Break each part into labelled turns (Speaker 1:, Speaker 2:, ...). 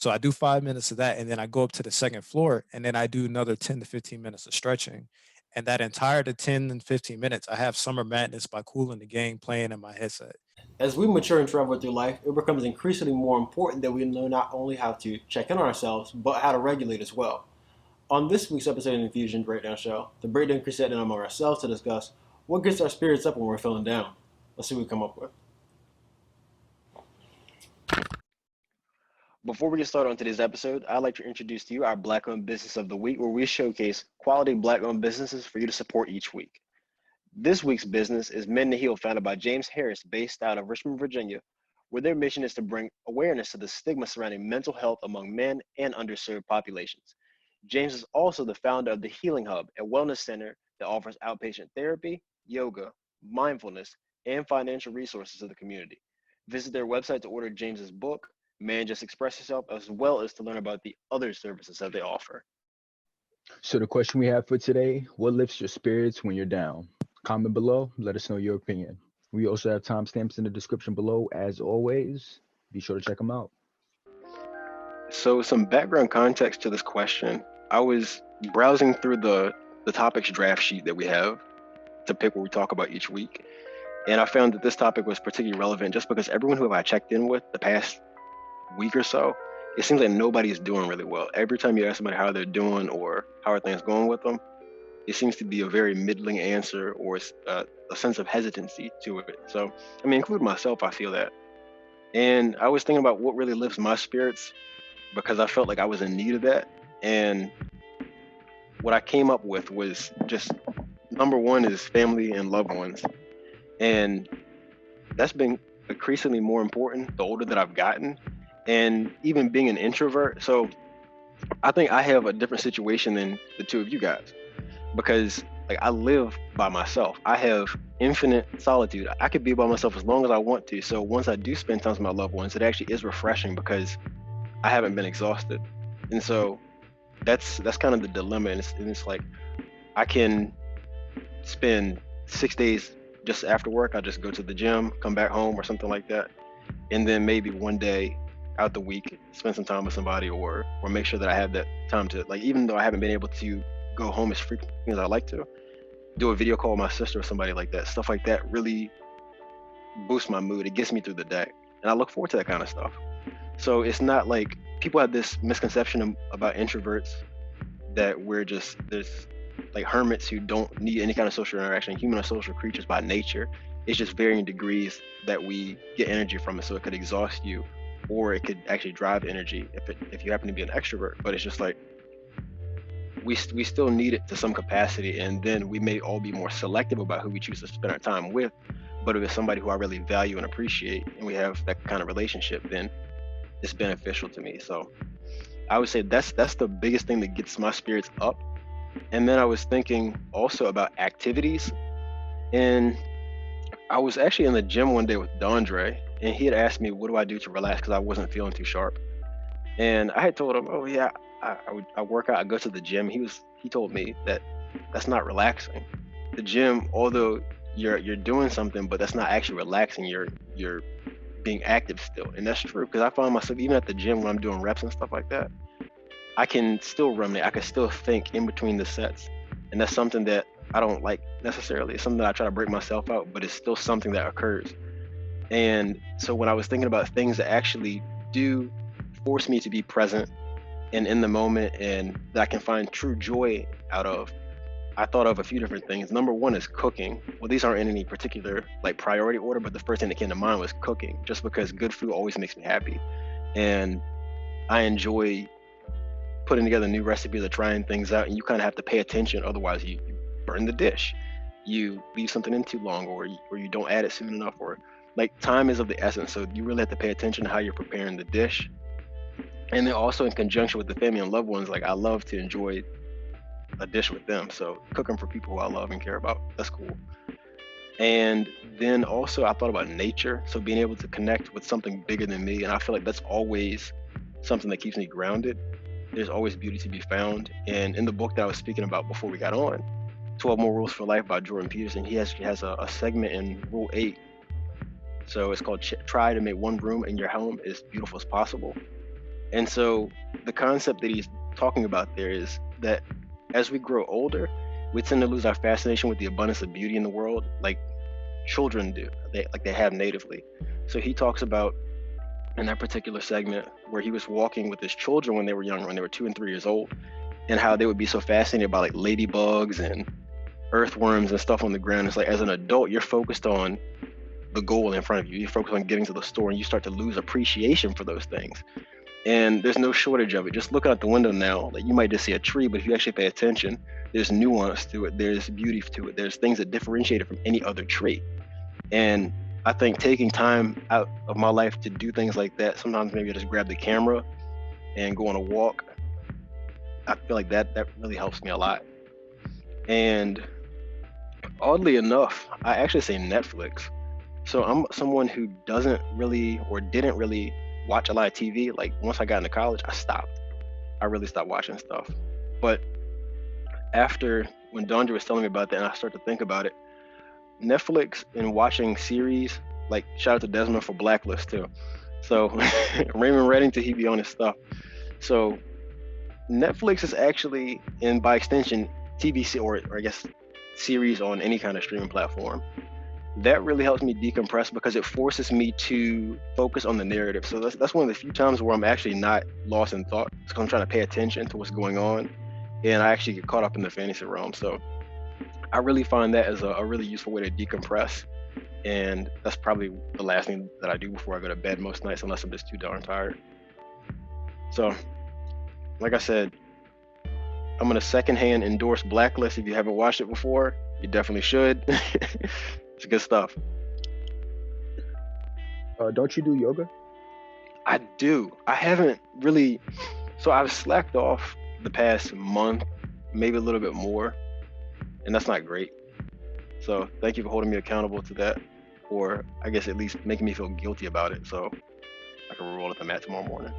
Speaker 1: So I do 5 minutes of that, and then I go up to the second floor, and then I do another 10 to 15 minutes of stretching. And that entire the 10 and 15 minutes, I have Summer Madness by Kool and the Gang playing in my headset.
Speaker 2: As we mature and travel through life, it becomes increasingly more important that we know not only how to check in on ourselves, but how to regulate as well. On this week's episode of the Infusion BreakDown Show, the breakdown crew sat down among ourselves to discuss what gets our spirits up when we're feeling down. Let's see what we come up with.
Speaker 3: Before we get started on today's episode, I'd like to introduce to you our Black-owned Business of the Week, where we showcase quality Black-owned businesses for you to support each week. This week's business is Mend the Heel, founded by James Harris, based out of Richmond, Virginia, where their mission is to bring awareness to the stigma surrounding mental health among men and underserved populations. James is also the founder of the Healing Hub, a wellness center that offers outpatient therapy, yoga, mindfulness, and financial resources to the community. Visit their website to order James's book, Man Just Express Yourself, as well as to learn about the other services that they offer.
Speaker 4: So the question we have for today, what lifts your spirits when you're down? Comment below, let us know your opinion. We also have timestamps in the description below. As always, be sure to check them out.
Speaker 3: So some background context to this question. I was browsing through the topics draft sheet that we have to pick what we talk about each week. And I found that this topic was particularly relevant just because everyone who I checked in with the past week or so, it seems like nobody's doing really well. Every time you ask somebody how they're doing or how are things going with them, it seems to be a very middling answer or a sense of hesitancy to it. So, I mean, including myself, I feel that. And I was thinking about what really lifts my spirits because I felt like I was in need of that. And what I came up with was just number one is family and loved ones. And that's been increasingly more important the older that I've gotten. And even being an introvert, so I think I have a different situation than the two of you guys because like I live by myself. I have infinite solitude. I could be by myself as long as I want to. So once I do spend time with my loved ones, it actually is refreshing because I haven't been exhausted. And so that's kind of the dilemma. And it's like I can spend 6 days just after work. I just go to the gym, come back home or something like that. And then maybe one day out the week, spend some time with somebody or make sure that I have that time to, like, even though I haven't been able to go home as frequently as I like to, do a video call with my sister or somebody like that. Stuff like that really boosts my mood. It gets me through the day. And I look forward to that kind of stuff. So it's not like people have this misconception about introverts that there's like hermits who don't need any kind of social interaction. Human are social creatures by nature. It's just varying degrees that we get energy from it. So it could exhaust you or it could actually drive energy if you happen to be an extrovert. But it's just like we still need it to some capacity, and then we may all be more selective about who we choose to spend our time with. But if it's somebody who I really value and appreciate and we have that kind of relationship, then it's beneficial to me. So I would say that's the biggest thing that gets my spirits up. And then I was thinking also about activities, and I was actually in the gym one day with Dondre, and he had asked me, what do I do to relax? Because I wasn't feeling too sharp. And I had told him, oh yeah, I work out, I go to the gym. He told me that that's not relaxing. The gym, although you're doing something, but that's not actually relaxing. You're being active still. And that's true, because I find myself, even at the gym when I'm doing reps and stuff like that, I can still ruminate. I can still think in between the sets. And that's something that I don't like necessarily. It's something that I try to break myself out, but it's still something that occurs. And so when I was thinking about things that actually do force me to be present and in the moment and that I can find true joy out of, I thought of a few different things. Number one is cooking. Well, these aren't in any particular like priority order, but the first thing that came to mind was cooking, just because good food always makes me happy. And I enjoy putting together new recipes or trying things out, and you kind of have to pay attention. Otherwise you burn the dish, you leave something in too long, or you don't add it soon enough, or like time is of the essence. So you really have to pay attention to how you're preparing the dish. And then also in conjunction with the family and loved ones, like I love to enjoy a dish with them. So cooking for people who I love and care about, that's cool. And then also I thought about nature. So being able to connect with something bigger than me. And I feel like that's always something that keeps me grounded. There's always beauty to be found. And in the book that I was speaking about before we got on, 12 More Rules for Life by Jordan Peterson, he has a segment in Rule 8. So it's called Try to Make One Room in Your Home as Beautiful as Possible. And so the concept that he's talking about there is that as we grow older, we tend to lose our fascination with the abundance of beauty in the world, like children do, they have natively. So he talks about in that particular segment where he was walking with his children when they were younger, when they were 2 and 3 years old, and how they would be so fascinated by like ladybugs and earthworms and stuff on the ground. It's like as an adult, you're focused on the goal in front of you. You're focused on getting to the store, and you start to lose appreciation for those things. And there's no shortage of it. Just look out the window now, like you might just see a tree, but if you actually pay attention, there's nuance to it, there's beauty to it, there's things that differentiate it from any other trait. And I think taking time out of my life to do things like that, sometimes maybe I just grab the camera and go on a walk, I feel like that really helps me a lot. And oddly enough, I actually say Netflix. So I'm someone who doesn't really or didn't really watch a lot of TV. Like once I got into college, I stopped. I really stopped watching stuff. But after when Dondre was telling me about that and I started to think about it, Netflix and watching series, like shout out to Desmond for Blacklist too. So Raymond Reddington, he be on his stuff. So Netflix is actually, and by extension, TV or I guess series on any kind of streaming platform. That really helps me decompress because it forces me to focus on the narrative. So that's one of the few times where I'm actually not lost in thought. It's because I'm trying to pay attention to what's going on, and I actually get caught up in the fantasy realm. So I really find that as a really useful way to decompress. And that's probably the last thing that I do before I go to bed most nights, unless I'm just too darn tired. So, like I said, I'm going to secondhand endorse Blacklist. If you haven't watched it before, you definitely should. It's good stuff.
Speaker 4: Don't you do yoga?
Speaker 3: I do. I haven't really. So I've slacked off the past month, maybe a little bit more, and that's not great. So thank you for holding me accountable to that, or I guess at least making me feel guilty about it, so I can roll at the mat tomorrow morning.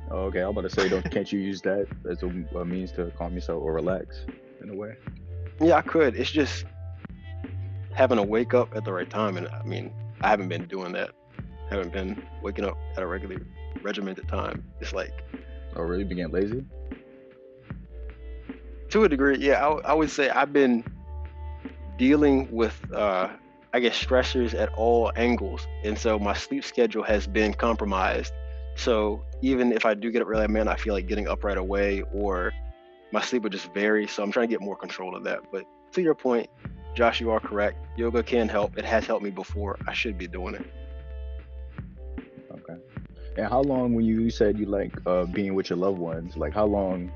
Speaker 4: Oh, okay, I'm about to say, can't you use that as a means to calm yourself or relax in a way?
Speaker 3: Yeah, I could. It's just having to wake up at the right time, and I mean, I haven't been doing that. I haven't been waking up at a regularly regimented time. It's like,
Speaker 4: Oh, really? Being lazy?
Speaker 3: to a degree, yeah. I would say I've been dealing with, I guess, stressors at all angles, and so my sleep schedule has been compromised. So even if I do get up early, man, I feel like getting up right away, or my sleep would just vary. So I'm trying to get more control of that. But to your point, Josh, you are correct. Yoga can help. It has helped me before. I should be doing it.
Speaker 4: Okay. And how long, when you said you like being with your loved ones, like how long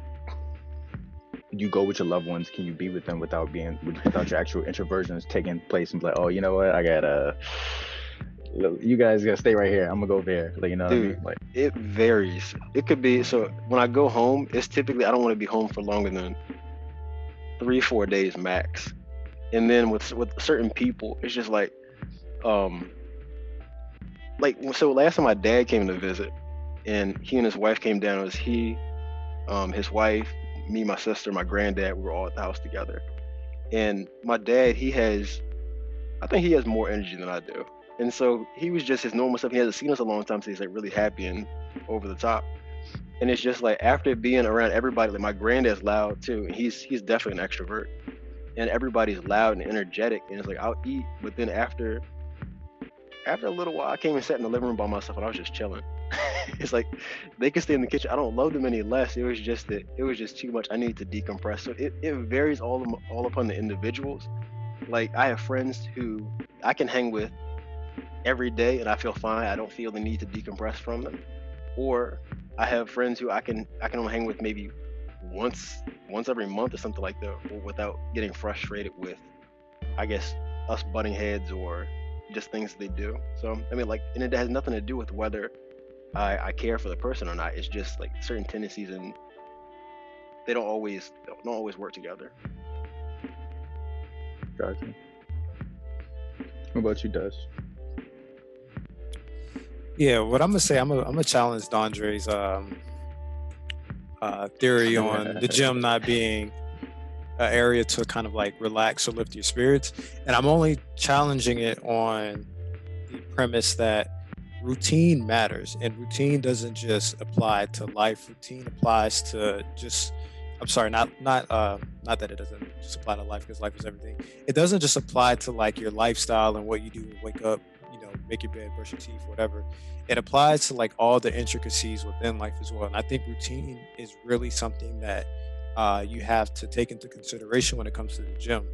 Speaker 4: you go with your loved ones, can you be with them without your actual introversions taking place and be like, oh, you know what, I gotta, you guys gotta stay right here, I'm gonna go there, like, you know
Speaker 3: Dude,
Speaker 4: what I mean? Like,
Speaker 3: it varies. It could be, so when I go home, it's typically, I don't want to be home for longer than 3-4 days max. And then with certain people, it's just like so last time my dad came to visit, and he and his wife came down. It was he, his wife, me, my sister, my granddad. We were all at the house together. And my dad, I think he has more energy than I do. And so he was just his normal stuff. He hasn't seen us a long time, so he's like really happy and over the top. And it's just like after being around everybody, like my granddad's loud too. And he's definitely an extrovert. And everybody's loud and energetic. And it's like I'll eat, but then after a little while, I came and sat in the living room by myself, and I was just chilling. It's like they can stay in the kitchen. I don't love them any less. It was just too much. I need to decompress. So it varies all upon the individuals. Like I have friends who I can hang with every day, and I feel fine. I don't feel the need to decompress from them. Or I have friends who I can only hang with maybe once every month or something like that, without getting frustrated with, I guess, us butting heads or just things they do. So I mean, like, and it has nothing to do with whether I care for the person or not. It's just like certain tendencies, and they don't always work together.
Speaker 4: gotcha. What about you, Des?
Speaker 1: Yeah, what I'm gonna say, I'm gonna challenge Dondre's theory on the gym not being an area to kind of like relax or lift your spirits, and I'm only challenging it on the premise that routine matters, and routine doesn't just apply to life. Routine applies to just, I'm sorry, not that it doesn't just apply to life, because life is everything. It doesn't just apply to like your lifestyle and what you do when you wake up, make your bed, brush your teeth, whatever. It applies to like all the intricacies within life as well. And I think routine is really something that you have to take into consideration when it comes to the gym.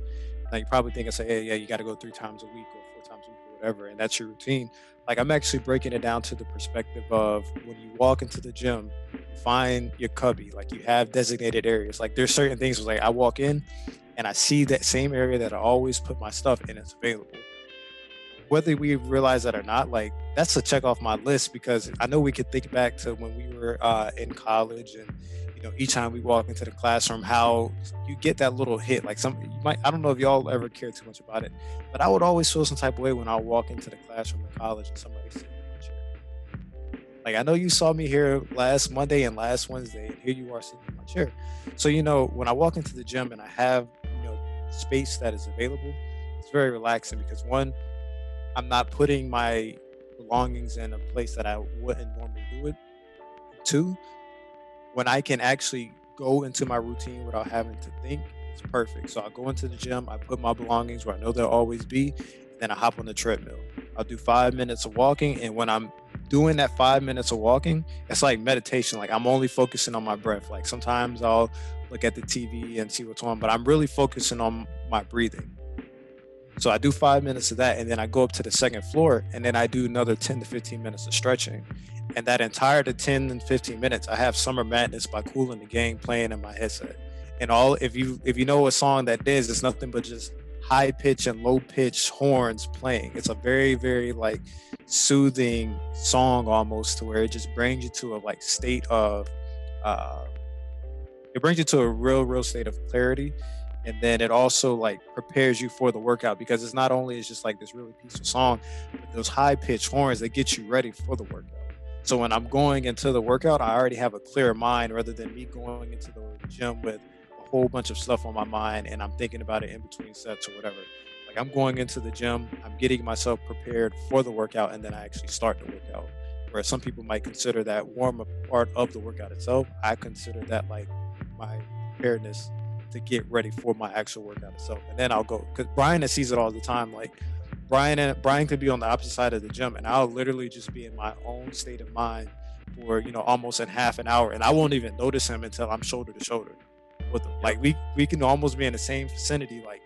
Speaker 1: Now you probably think I say, hey, yeah, you got to go 3 times a week or 4 times a week or whatever, and that's your routine. Like I'm actually breaking it down to the perspective of when you walk into the gym, you find your cubby, like you have designated areas. Like there's certain things where, like I walk in and I see that same area that I always put my stuff in, it's available. Whether we realize that or not, like that's a check off my list, because I know we could think back to when we were in college, and each time we walk into the classroom, how you get that little hit. Like some, you might, I don't know if y'all ever care too much about it, but I would always feel some type of way when I walk into the classroom in college and somebody's sitting in my chair. Like I know you saw me here last Monday and last Wednesday, and here you are sitting in my chair. So when I walk into the gym and I have space that is available, it's very relaxing, because one, I'm not putting my belongings in a place that I wouldn't normally do it. Two, when I can actually go into my routine without having to think, it's perfect. So I go into the gym, I put my belongings where I know they'll always be, and then I hop on the treadmill. I'll do 5 minutes of walking, and when I'm doing that 5 minutes of walking, it's like meditation. Like I'm only focusing on my breath. Like sometimes I'll look at the TV and see what's on, but I'm really focusing on my breathing. So I do 5 minutes of that, and then I go up to the second floor, and then I do another 10 to 15 minutes of stretching. And that entire 10 and 15 minutes, I have Summer Madness by Kool and the Gang playing in my headset. And all, if you know what song that is, it's nothing but just high pitch and low pitch horns playing. It's a very, very like soothing song, almost, to where it just brings you to a like state of uh it brings you to a real state of clarity. And then it also like prepares you for the workout, because it's not only it's just like this really peaceful song, but those high pitched horns that get you ready for the workout. So when I'm going into the workout, I already have a clear mind, rather than me going into the gym with a whole bunch of stuff on my mind and I'm thinking about it in between sets or whatever. Like I'm going into the gym, I'm getting myself prepared for the workout, and then I actually start the workout. Where some people might consider that warm up part of the workout itself, I consider that like my preparedness to get ready for my actual workout itself. And then I'll go, because Bryan sees it all the time. Like Bryan could be on the opposite side of the gym, and I'll literally just be in my own state of mind for almost in half an hour, and I won't even notice him until I'm shoulder to shoulder with him. Like we can almost be in the same vicinity. Like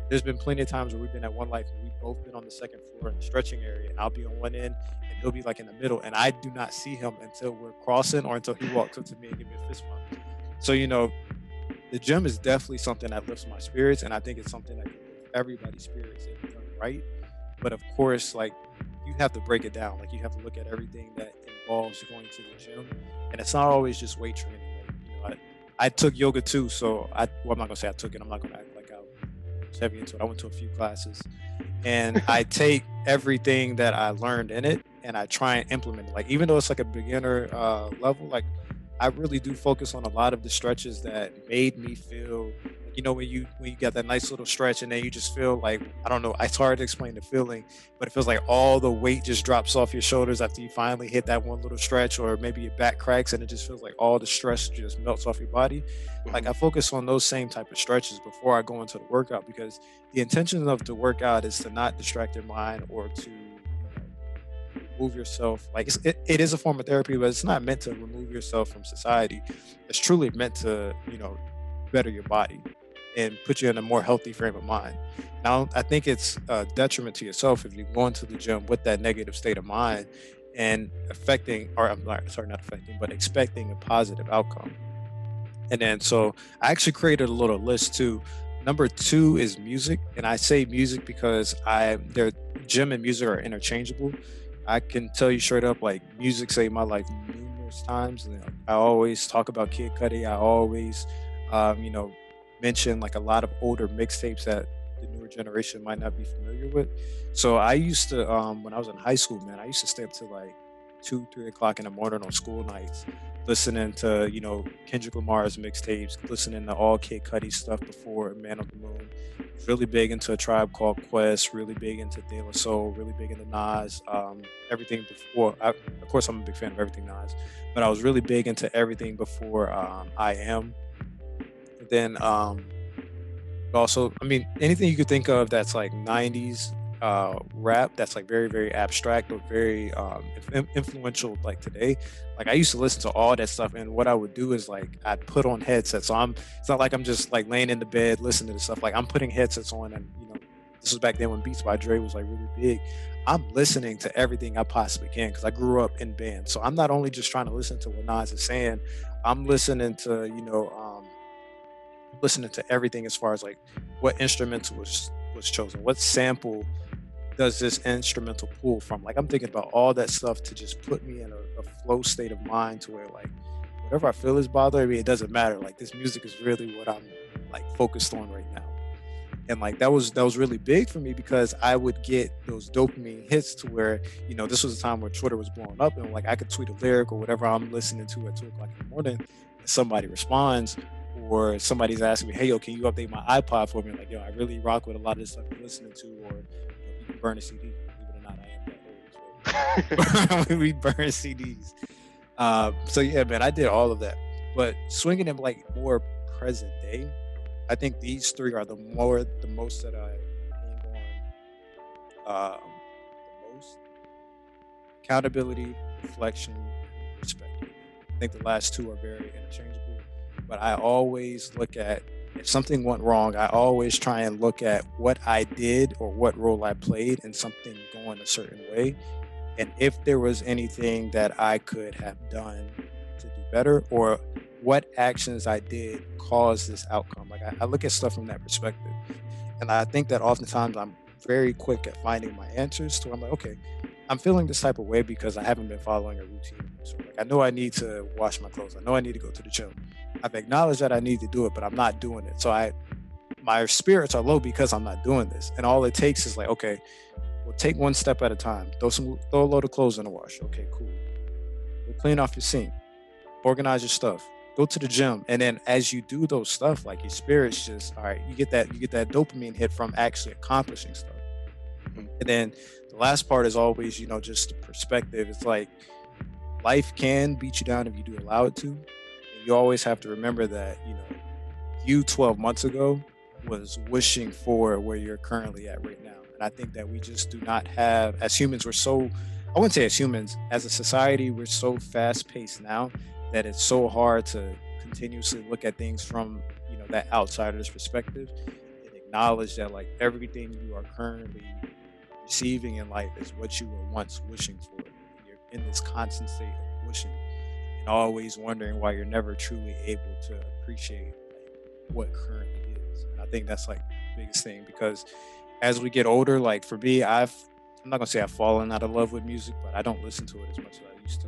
Speaker 1: there's been plenty of times where we've been at OneLife and we've both been on the second floor in the stretching area, and I'll be on one end and he'll be like in the middle, and I do not see him until we're crossing or until he walks up to me and give me a fist bump. So the gym is definitely something that lifts my spirits, and I think it's something that can lift everybody's spirits if done right. But of course, like you have to break it down. Like you have to look at everything that involves going to the gym, and it's not always just weight training. Like, I took yoga too, so I'm not gonna say I took it. I'm not gonna act like I was heavy into it. I went to a few classes, and I take everything that I learned in it and I try and implement it. Like even though it's like a beginner level, like I really do focus on a lot of the stretches that made me feel like, when you got that nice little stretch and then you just feel like, I don't know, it's hard to explain the feeling, but it feels like all the weight just drops off your shoulders after you finally hit that one little stretch, or maybe your back cracks and it just feels like all the stress just melts off your body. Like I focus on those same type of stretches before I go into the workout, because the intention of the workout is to not distract your mind or to remove yourself. Like it is a form of therapy, but it's not meant to remove yourself from society. It's truly meant to better your body and put you in a more healthy frame of mind. Now I think it's a detriment to yourself if you go into the gym with that negative state of mind and not affecting, but expecting a positive outcome. And then so I actually created a little list too. Number 2 is music, and I say music because their gym and music are interchangeable. I can tell you straight up, like music saved my life numerous times. And I always talk about Kid Cudi. I always, mention like a lot of older mixtapes that the newer generation might not be familiar with. So I used to, when I was in high school, man, I used to stay up to like 2, 3 o'clock in the morning on school nights, listening to, Kendrick Lamar's mixtapes, listening to all Kid Cudi stuff before Man on the Moon. Really big into A Tribe Called Quest, really big into De La Soul, really big into Nas. Everything before, of course, I'm a big fan of everything Nas, but I was really big into everything before I Am. And then also, I mean, anything you could think of that's like 90s rap that's like very, very abstract or very influential like today. Like I used to listen to all that stuff, and what I would do is like I'd put on headsets. So it's not like I'm just like laying in the bed listening to stuff. Like I'm putting headsets on, and this was back then when Beats by Dre was like really big. I'm listening to everything I possibly can because I grew up in bands. So I'm not only just trying to listen to what Nas is saying, I'm listening to, listening to everything as far as like what instrumental was chosen, what sample does this instrumental pull from. Like I'm thinking about all that stuff to just put me in a flow state of mind to where like whatever I feel is bothering me, it doesn't matter. Like this music is really what I'm like focused on right now. And like that was really big for me because I would get those dopamine hits to where, this was a time where Twitter was blowing up and like I could tweet a lyric or whatever I'm listening to at 2 o'clock in the morning, and somebody responds, or somebody's asking me, hey, yo, can you update my iPod for me? Like, yo, I really rock with a lot of this stuff you're listening to, or you can burn a CD. Believe it or not, I am that old. We burn CDs. So yeah, man, I did all of that. But swinging it like more present day, I think these three are the most that I hang on the most. Accountability, reflection, and perspective. I think the last two are very interchangeable. But I always look at if something went wrong, I always try and look at what I did or what role I played in something going a certain way. And if there was anything that I could have done to do better, or what actions I did cause this outcome. Like I look at stuff from that perspective. And I think that oftentimes I'm very quick at finding my answers to where I'm like, okay, I'm feeling this type of way because I haven't been following a routine. So like I know I need to wash my clothes. I know I need to go to the gym. I've acknowledged that I need to do it, but I'm not doing it. So my spirits are low because I'm not doing this. And all it takes is like, okay, we'll take one step at a time. Throw a load of clothes in the wash. Okay, cool. We'll clean off your sink. Organize your stuff. Go to the gym. And then as you do those stuff, like your spirit's just, all right, you get that dopamine hit from actually accomplishing stuff. And then the last part is always, just the perspective. It's like life can beat you down if you do allow it to. And you always have to remember that, you 12 months ago was wishing for where you're currently at right now. And I think that we just do not have, as humans, I wouldn't say as humans, as a society, we're so fast paced now that it's so hard to continuously look at things from, that outsider's perspective and acknowledge that like everything you are currently receiving in life is what you were once wishing for. You're in this constant state of wishing and always wondering why you're never truly able to appreciate what currently is. And I think that's like the biggest thing, because as we get older, like for me, I'm not gonna say I've fallen out of love with music, but I don't listen to it as much as I used to.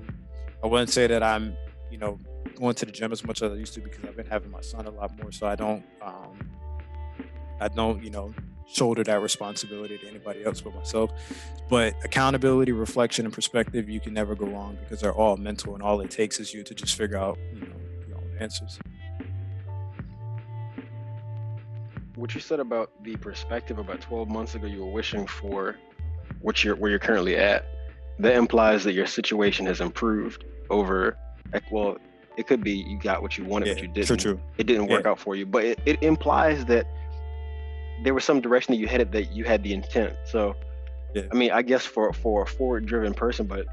Speaker 1: I wouldn't say that I'm, going to the gym as much as I used to, because I've been having my son a lot more. So I don't, shoulder that responsibility to anybody else but myself. But accountability, reflection, and perspective, you can never go wrong because they're all mental, and all it takes is you to just figure out, your own answers.
Speaker 3: What you said about the perspective about 12 months ago, you were wishing for where you're currently at. That implies that your situation has improved over, like, well, it could be you got what you wanted, but you didn't.
Speaker 1: True.
Speaker 3: It didn't work out for you, but it implies that there was some direction that you headed, that you had the intent. So, I mean, I guess for a forward-driven person, but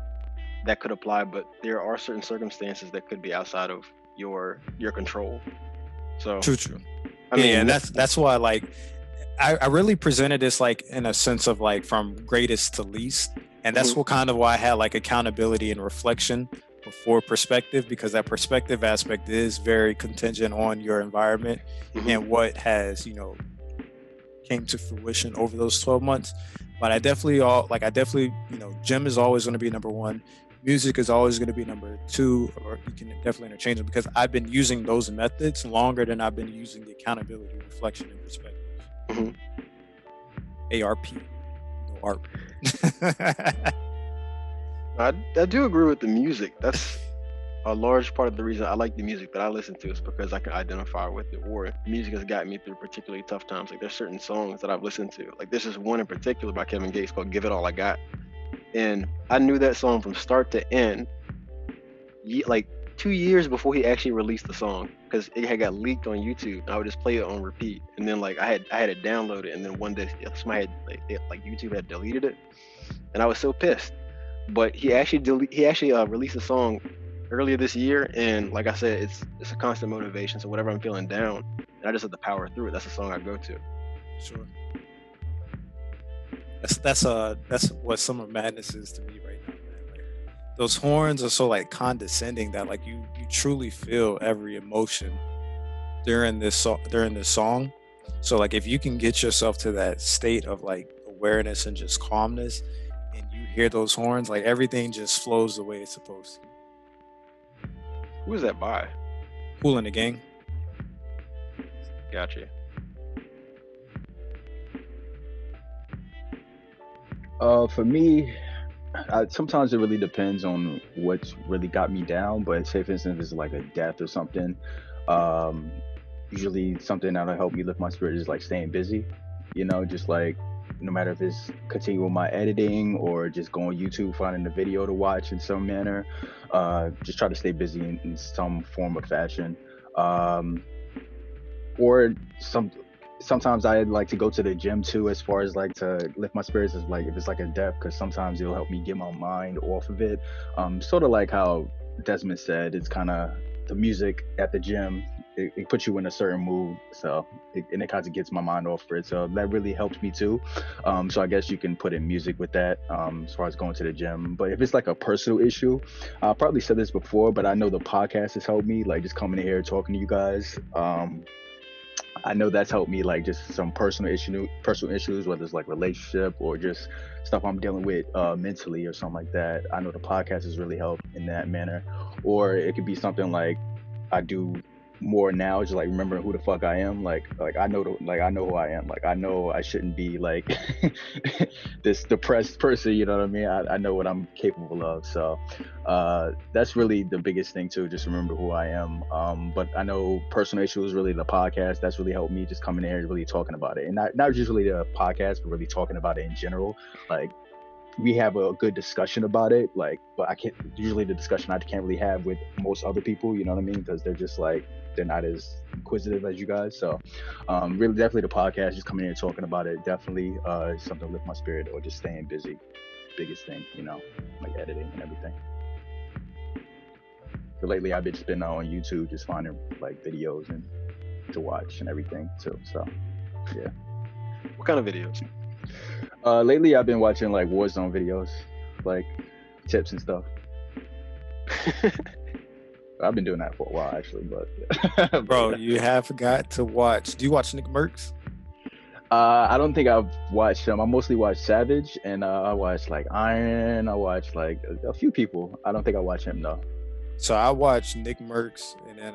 Speaker 3: that could apply. But there are certain circumstances that could be outside of your control. So
Speaker 1: True.
Speaker 3: I mean,
Speaker 1: and that's why, like, I really presented this like in a sense of like from greatest to least, and that's what kind of why I had like accountability and reflection before perspective, because that perspective aspect is very contingent on your environment and what has came to fruition over those 12 months. But I definitely gym is always going to be number one. Music is always going to be number two, or you can definitely interchange them, because I've been using those methods longer than I've been using the accountability, reflection, and perspective. ARP, no ARP.
Speaker 3: I do agree with the music. That's a large part of the reason I like the music that I listen to is because I can identify with it, or music has gotten me through particularly tough times. Like there's certain songs that I've listened to. Like this is one in particular by Kevin Gates called "Give It All I Got," and I knew that song from start to end, like 2 years before he actually released the song, because it had got leaked on YouTube, and I would just play it on repeat. And then like I had it downloaded, and then one day somebody had like YouTube had deleted it, and I was so pissed. But he actually released a song earlier this year, and like I said, it's a constant motivation. So whenever I'm feeling down and I just have to power through it, that's the song I go to.
Speaker 1: Sure. That's what Summer Madness is to me right now, man. Like those horns are so like condescending that like you truly feel every emotion during this song. So like if you can get yourself to that state of like awareness and just calmness, and you hear those horns, like everything just flows the way it's supposed to.
Speaker 3: Who is that by?
Speaker 1: Kool and the Gang.
Speaker 3: Gotcha.
Speaker 4: For me, sometimes it really depends on what's really got me down. But say, for instance, if it's like a death or something, usually something that'll help me lift my spirit is like staying busy. You know, just like no matter if it's continuing my editing or just going YouTube, finding a video to watch in some manner, just try to stay busy in some form or fashion. Or sometimes I like to go to the gym too, as far as like to lift my spirits, is like if it's like a death, because sometimes it'll help me get my mind off of it. Sort of like how Desmond said, it's kind of the music at the gym. It puts you in a certain mood, so it kind of gets my mind off for it. So that really helps me too. So I guess you can put in music with that, as far as going to the gym. But if it's like a personal issue, I probably said this before, but I know the podcast has helped me, like just coming in here talking to you guys. I know that's helped me, like just some personal issues, whether it's like relationship or just stuff I'm dealing with mentally or something like that. I know the podcast has really helped in that manner. Or it could be something like I do more now, just like remembering who the fuck I am. Like I know who I am. Like I know I shouldn't be like this depressed person, you know what I mean? I know what I'm capable of. So that's really the biggest thing too, just remember who I am. But I know personal issues, really the podcast, that's really helped me, just coming in here and really talking about it. And not just really the podcast, but really talking about it in general. Like we have a good discussion about it, like, but I can't, usually the discussion I can't really have with most other people, you know what I mean? Because they're just like, they're not as inquisitive as you guys. So really definitely the podcast, just coming in and talking about it, definitely is something to lift my spirit, or just staying busy. Biggest thing, you know, like editing and everything. So lately I've been spending on YouTube, just finding like videos and to watch and everything too. So yeah.
Speaker 3: What kind of videos?
Speaker 4: Lately I've been watching like Warzone videos, like tips and stuff. I've been doing that for a while actually, but
Speaker 1: Bro, you have got to watch. Do you watch Nick Murks?
Speaker 4: I don't think I've watched them. I mostly watch Savage, and I watch like Iron. I watch like a few people. I don't think I watch him though.
Speaker 1: So I watch Nick Murks, and then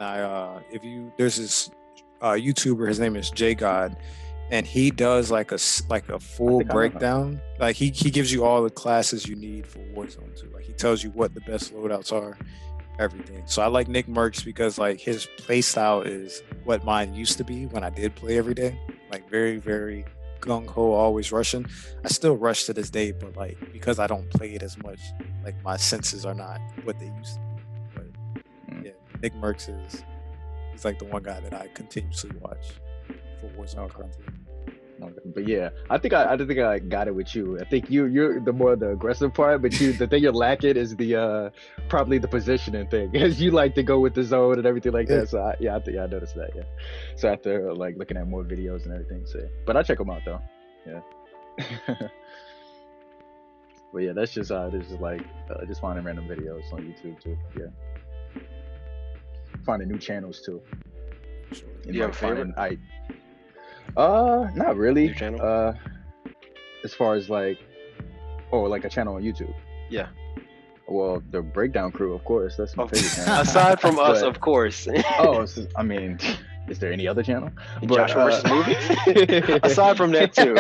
Speaker 1: there's this YouTuber. His name is J God, and he does like a full breakdown. Like he gives you all the classes you need for Warzone too. Like he tells you what the best loadouts are, everything. So I like Nick Murks because like his play style is what mine used to be when I did play every day. Like very, very gung ho, always rushing. I still rush to this day, but like because I don't play it as much, like my senses are not what they used to be. But yeah, Nick Murks he's like the one guy that I continuously watch for Warzone content.
Speaker 4: But yeah, I think I got it with you. I think you're the more the aggressive part, but the thing you're lacking is the probably the positioning thing, because you like to go with the zone and everything like that. So I noticed that. Yeah. So after like looking at more videos and everything, so but I check them out though. Yeah. But yeah, that's just this is like just finding random videos on YouTube too. Yeah. Finding new channels too.
Speaker 3: Sure. Do you have a favorite?
Speaker 4: Not really.
Speaker 3: Your channel?
Speaker 4: As far as like a channel on YouTube.
Speaker 3: Yeah.
Speaker 4: Well, the Breakdown Crew, of course. That's my favorite channel.
Speaker 3: Aside from us, of course.
Speaker 4: Oh, I mean, Is there any other channel?
Speaker 3: Joshua versus movies. Aside from that too.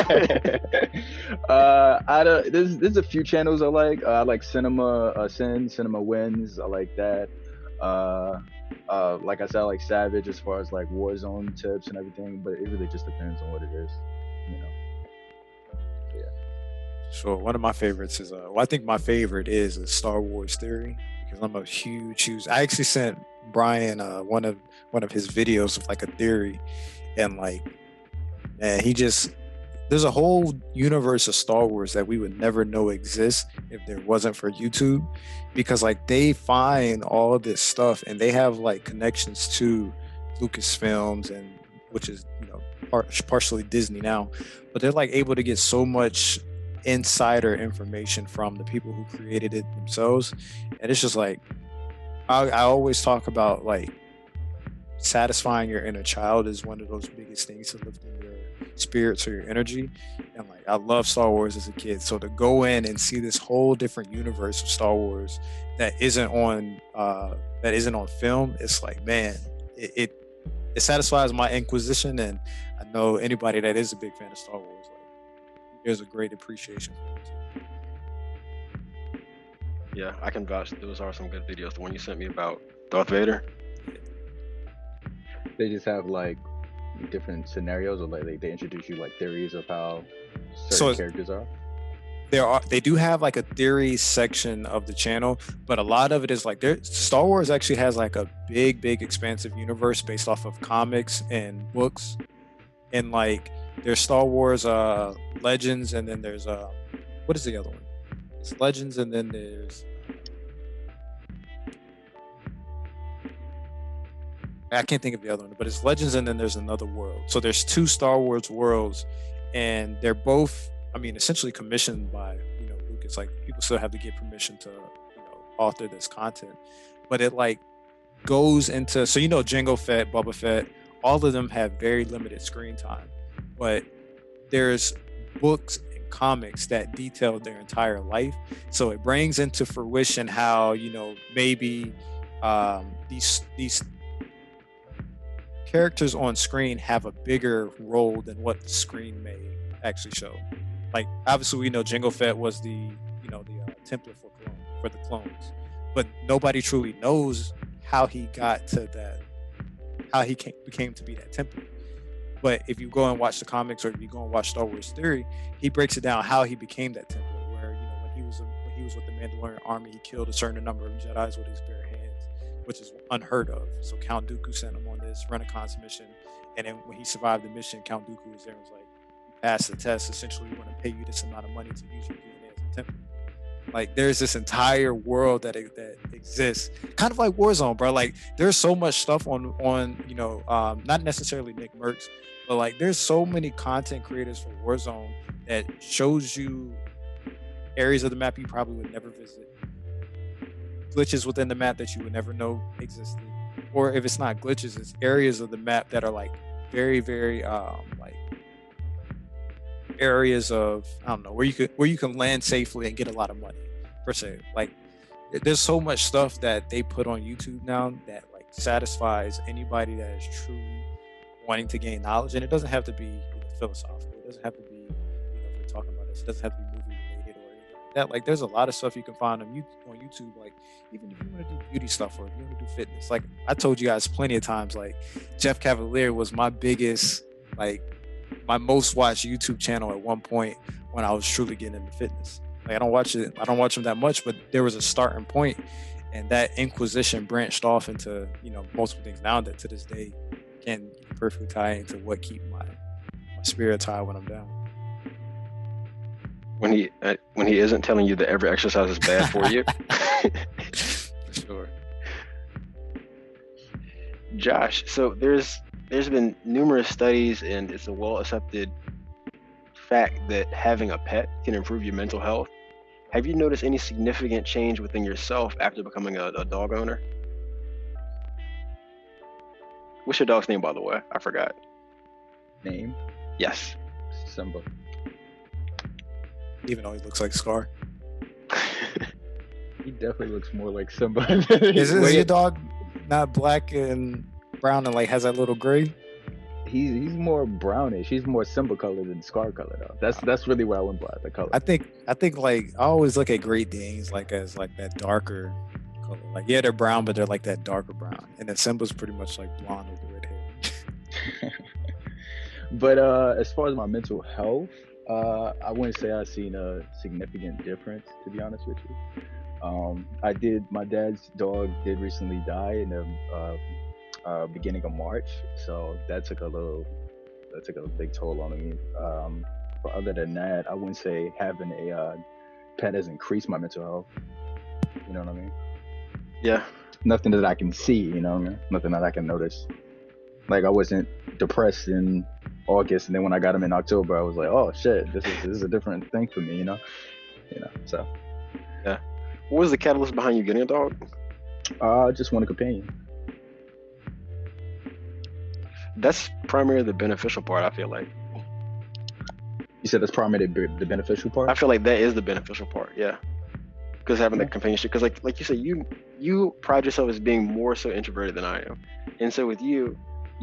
Speaker 4: There's a few channels I like. I like Cinema Cinema Wins. I like that. Like I said, I like Savage as far as like Warzone tips and everything. But it really just depends on what it is, you know.
Speaker 1: Sure. One of my favorites is I think my favorite is a Star Wars Theory, because I'm a huge. I actually sent Bryan one of his videos of like a theory, and like, man, there's a whole universe of Star Wars that we would never know exists if there wasn't for YouTube, because like they find all this stuff and they have like connections to Lucasfilms, and which is, you know, partially Disney now, but they're like able to get so much insider information from the people who created it themselves. And it's just like, I always talk about like satisfying your inner child is one of those biggest things to lifting your spirits or your energy. And like, I love Star Wars as a kid, so to go in and see this whole different universe of Star Wars that isn't on film, it's like, man, it satisfies my inquisition. And I know anybody that is a big fan of Star Wars, there's a great appreciation for it too.
Speaker 3: Yeah, I can vouch. Those are some good videos. The one you sent me about Darth Vader.
Speaker 4: They just have like different scenarios, or like they introduce you like theories of how certain characters are.
Speaker 1: They do have like a theory section of the channel, but a lot of it is like Star Wars actually has like a big expansive universe based off of comics and books, and like there's Star Wars Legends, and then there's what is the other one? It's Legends, and then there's I can't think of the other one, but it's Legends, and then there's another world. So there's 2 Star Wars worlds, and they're both, I mean, essentially commissioned by, you know, Lucas. Like, people still have to get permission to, you know, author this content, but it like goes into, so, you know, Jango Fett, Boba Fett, all of them have very limited screen time, but there's books and comics that detail their entire life. So it brings into fruition how, you know, maybe these characters on screen have a bigger role than what the screen may actually show. Like, obviously we know Jango Fett was the, you know, the template for the clones, but nobody truly knows how he got to that, how he became to be that template. But if you go and watch the comics, or if you go and watch Star Wars Theory, he breaks it down how he became that template. Where, you know, when he was with the Mandalorian army, he killed a certain number of Jedis with his bare hands, which is unheard of. So Count Dooku sent him on this Renaissance mission, and then when he survived the mission, Count Dooku was there and was like, "You passed the test. Essentially, we want to pay you this amount of money to use your DNA as a template." Like, there's this entire world that exists, kind of like Warzone, bro. Like, there's so much stuff on you know, not necessarily Nick Murks, but like, there's so many content creators for Warzone that shows you areas of the map you probably would never visit, glitches within the map that you would never know existed, or if it's not glitches, it's areas of the map that are like very like areas of, I don't know, where you can land safely and get a lot of money, per se. Like, there's so much stuff that they put on YouTube now that like satisfies anybody that is truly wanting to gain knowledge. And it doesn't have to be, you know, philosophical. It doesn't have to be, you know, if we're talking about this, it doesn't have to be movie related or anything like that. Like, there's a lot of stuff you can find on YouTube. Like, even if you want to do beauty stuff, or if you want to do fitness, like I told you guys plenty of times, like Jeff Cavalier was my biggest, like my most watched YouTube channel at one point when I was truly getting into fitness. Like, I don't watch him that much, but there was a starting point, and that inquisition branched off into, you know, multiple things now that to this day can perfectly tie into what keep my spirits high when I'm down.
Speaker 3: When he isn't telling you that every exercise is bad for you.
Speaker 1: Sure.
Speaker 3: Josh, so there's been numerous studies, and it's a well-accepted fact that having a pet can improve your mental health. Have you noticed any significant change within yourself after becoming a dog owner? What's your dog's name, by the way? I forgot.
Speaker 4: Name?
Speaker 3: Yes.
Speaker 4: Simba.
Speaker 1: Even though he looks like Scar.
Speaker 4: He definitely looks more like Simba.
Speaker 1: Is your dog not black and brown and like has that little gray.
Speaker 4: He's more brownish. He's more Simba color than Scar color though. That's really what I went by, the color.
Speaker 1: I think like I always look at Great Danes like as like that darker color. Like yeah, they're brown, but they're like that darker brown. And then Simba's pretty much like blonde with the red hair.
Speaker 4: But as far as my mental health, I wouldn't say I've seen a significant difference, to be honest with you. My dad's dog did recently die in the beginning of March, so that took a big toll on me. But other than that, I wouldn't say having a pet has increased my mental health. You know what I mean?
Speaker 3: Yeah.
Speaker 4: Nothing that I can see, you know what I mean? Nothing that I can notice. Like I wasn't depressed in August, and then when I got him in October, I was like, oh shit, this is a different thing for me, you know. So.
Speaker 3: Yeah. What was the catalyst behind you getting a dog?
Speaker 4: I just want a companion.
Speaker 3: That's primarily the beneficial part, I feel like.
Speaker 4: You said that's primarily the beneficial part?
Speaker 3: I feel like that is the beneficial part, yeah. Because having the companionship, because like you said, you pride yourself as being more so introverted than I am. And so with you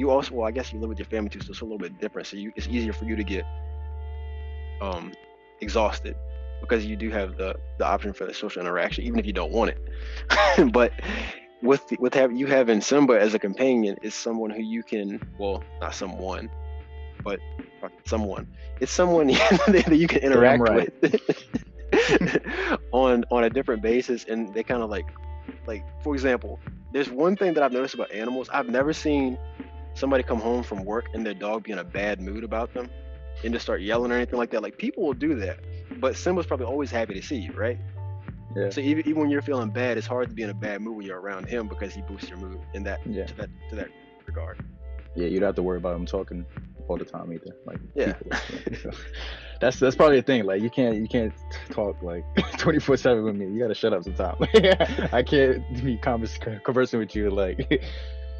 Speaker 3: also, well, I guess you live with your family too, so it's a little bit different. So it's easier for you to get exhausted because you do have the option for the social interaction, even if you don't want it. But with you having Simba as a companion is someone who you can, well, not someone, but someone. It's someone that you can interact with on a different basis, and they kind of like for example, there's one thing that I've noticed about animals. I've never seen somebody come home from work and their dog be in a bad mood about them and just start yelling or anything like that. Like people will do that, but Simba's probably always happy to see you, right?
Speaker 4: Yeah.
Speaker 3: So even when you're feeling bad, it's hard to be in a bad mood when you're around him because he boosts your mood in that to that regard.
Speaker 4: Yeah, you don't have to worry about him talking all the time either. Like
Speaker 3: yeah.
Speaker 4: That's probably the thing. Like you can't talk like 24/7 with me. You gotta shut up sometime. I can't be conversing with you like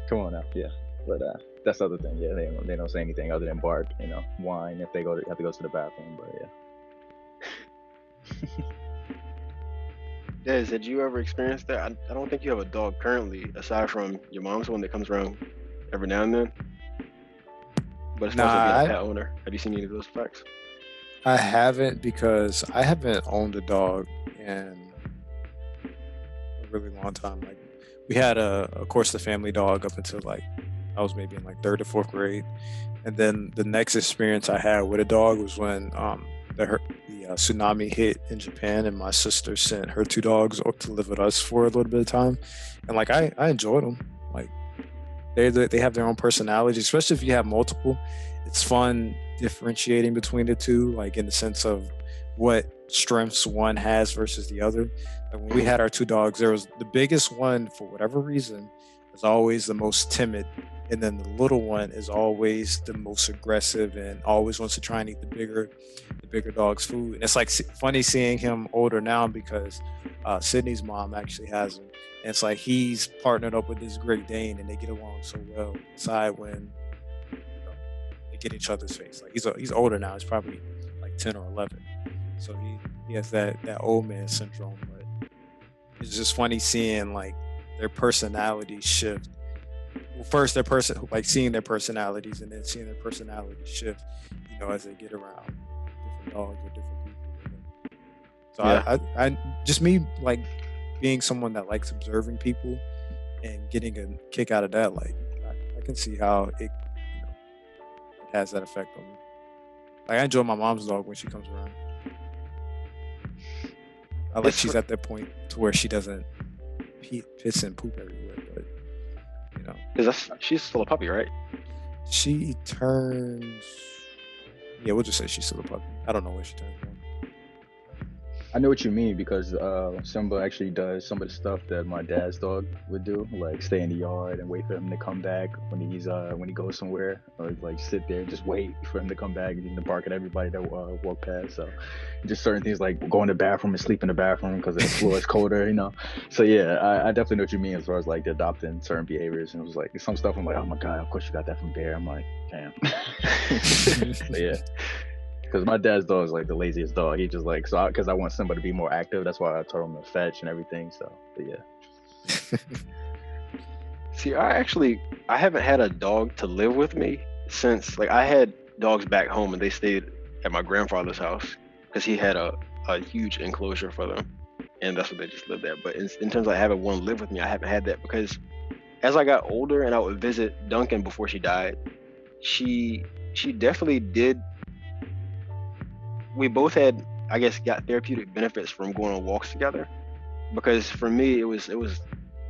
Speaker 4: come on now. Yeah. But that's the other thing. Yeah, they don't say anything other than bark, whine if they have to go to the bathroom. But yeah.
Speaker 3: Des, had you ever experienced that? I don't think you have a dog currently, aside from your mom's one that comes around every now and then. But as far as being a pet owner, have you seen any of those effects?
Speaker 1: I haven't, because I haven't owned a dog in a really long time. Like we had of course the family dog up until like I was maybe in like 3rd or 4th grade, and then the next experience I had with a dog was when the tsunami hit in Japan, and my sister sent her 2 dogs to live with us for a little bit of time, and like I enjoyed them. Like they have their own personality, especially if you have multiple. It's fun differentiating between the 2, like in the sense of what strengths one has versus the other. Like when we had our 2 dogs, there was the biggest one, for whatever reason, is always the most timid, and then the little one is always the most aggressive and always wants to try and eat the bigger dog's food. And it's like funny seeing him older now, because Sydney's mom actually has him, and it's like he's partnered up with this Great Dane and they get along so well. Aside when they get each other's face. Like he's older now. He's probably like 10 or 11, so he has that old man syndrome. But it's just funny seeing like their personalities shift. Well, first seeing their personalities, and then seeing their personalities shift, as they get around different dogs or different people. So yeah. I just me like being someone that likes observing people and getting a kick out of that. Like I can see how it has that effect on me. Like I enjoy my mom's dog when she comes around. I like she's at that point to where she doesn't piss and poop everywhere, but
Speaker 3: because she's still a puppy, right?
Speaker 1: She turns, we'll just say she's still a puppy. I don't know when she turns one.
Speaker 4: I know what you mean, because Simba actually does some of the stuff that my dad's dog would do, like stay in the yard and wait for him to come back when he goes somewhere, or like sit there and just wait for him to come back and bark at everybody that walk past. So just certain things like go in the bathroom and sleep in the bathroom because the floor is colder, So yeah, I definitely know what you mean as far as like adopting certain behaviors. And it was like some stuff I'm like, oh my god, of course you got that from Bear. I'm like, damn. But yeah. Because my dad's dog is like the laziest dog. He just like, because I want somebody to be more active. That's why I told him to fetch and everything. So, but yeah.
Speaker 3: See, I haven't had a dog to live with me since, like, I had dogs back home and they stayed at my grandfather's house because he had a huge enclosure for them, and that's what they just lived at. But in terms of having one live with me, I haven't had that because as I got older and I would visit Duncan before she died, she definitely did. We both had, I guess, got therapeutic benefits from going on walks together. Because for me, it was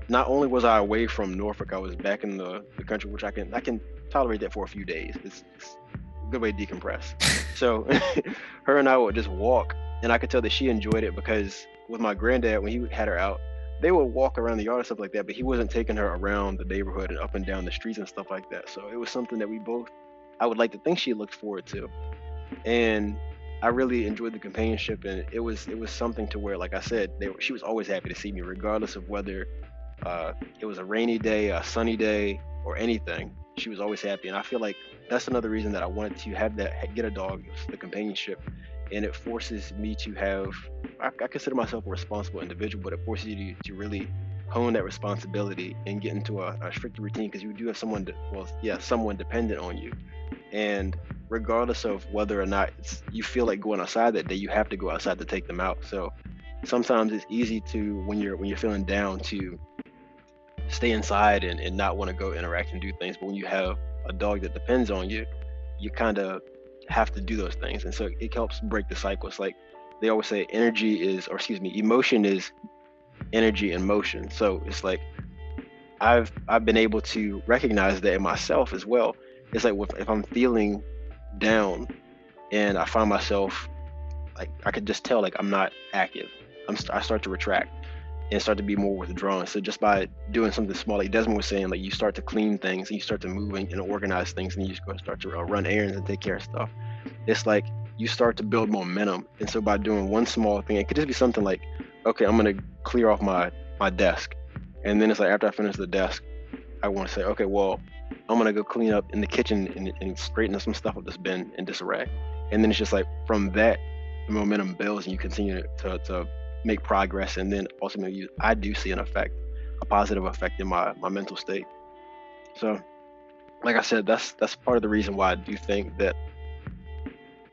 Speaker 3: not only was I away from Norfolk, I was back in the country, which I can tolerate that for a few days. It's a good way to decompress. So her and I would just walk, and I could tell that she enjoyed it because with my granddad, when he had her out, they would walk around the yard and stuff like that, but he wasn't taking her around the neighborhood and up and down the streets and stuff like that. So it was something that I would like to think she looked forward to. And I really enjoyed the companionship, and it was something to where, like I said, she was always happy to see me, regardless of whether it was a rainy day, a sunny day, or anything. She was always happy, and I feel like that's another reason that I wanted to get a dog, is the companionship, and it forces me to have. I consider myself a responsible individual, but it forces you to really hone that responsibility and get into a strict routine because you do have someone dependent on you, and regardless of whether or not you feel like going outside that day, you have to go outside to take them out. So sometimes it's easy to, when you're feeling down, to stay inside and not want to go interact and do things. But when you have a dog that depends on you, you kind of have to do those things. And so it helps break the cycle. It's like they always say emotion is energy in motion. So it's like I've been able to recognize that in myself as well. It's like if I'm feeling down and I find myself, like, I could just tell, like, I'm not active, I start to retract and start to be more withdrawn. So just by doing something small, like Desmond was saying, like, you start to clean things and you start to move and organize things, and you just go start to run errands and take care of stuff. It's like you start to build momentum. And so by doing one small thing, it could just be something like, okay, I'm going to clear off my desk, and then it's like after I finish the desk, I want to say, okay, well, I'm gonna go clean up in the kitchen and straighten up some stuff that's been in disarray. And then it's just like from that, the momentum builds and you continue to make progress. And then ultimately, I do see a positive effect in my mental state. So, like I said, that's part of the reason why I do think that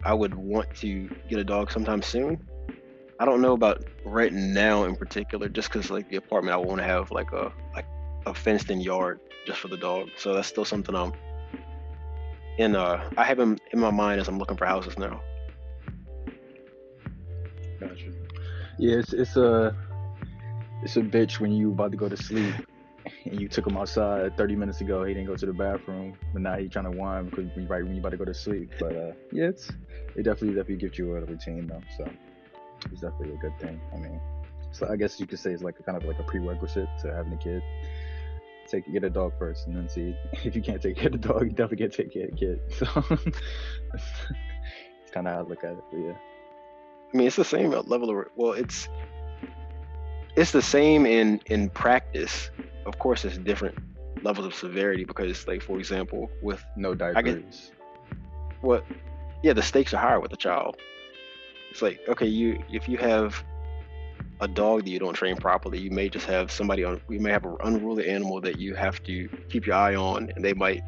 Speaker 3: I would want to get a dog sometime soon. I don't know about right now in particular, just because, like, the apartment, I want to have like a fenced-in yard just for the dog. So that's still something I have in my mind as I'm looking for houses now.
Speaker 4: Gotcha. Yeah, it's a bitch when you about to go to sleep and you took him outside 30 minutes ago. He didn't go to the bathroom, but now he's trying to whine because right when you about to go to sleep. But yeah, it definitely gives you a routine though. So it's definitely a good thing. I mean, so I guess you could say it's like kind of like a prerequisite to having a kid. Get a dog first, and then see if you can't take care of the dog, you definitely can't take care of the kid. So it's kind of how I look at it. But yeah,
Speaker 3: I mean, it's the same level of, well, it's the same in practice. Of course, it's different levels of severity because, like, for example, with
Speaker 4: no diapers,
Speaker 3: the stakes are higher with a child. It's like, okay, if you have a dog that you don't train properly, you may just have you may have an unruly animal that you have to keep your eye on, and they might,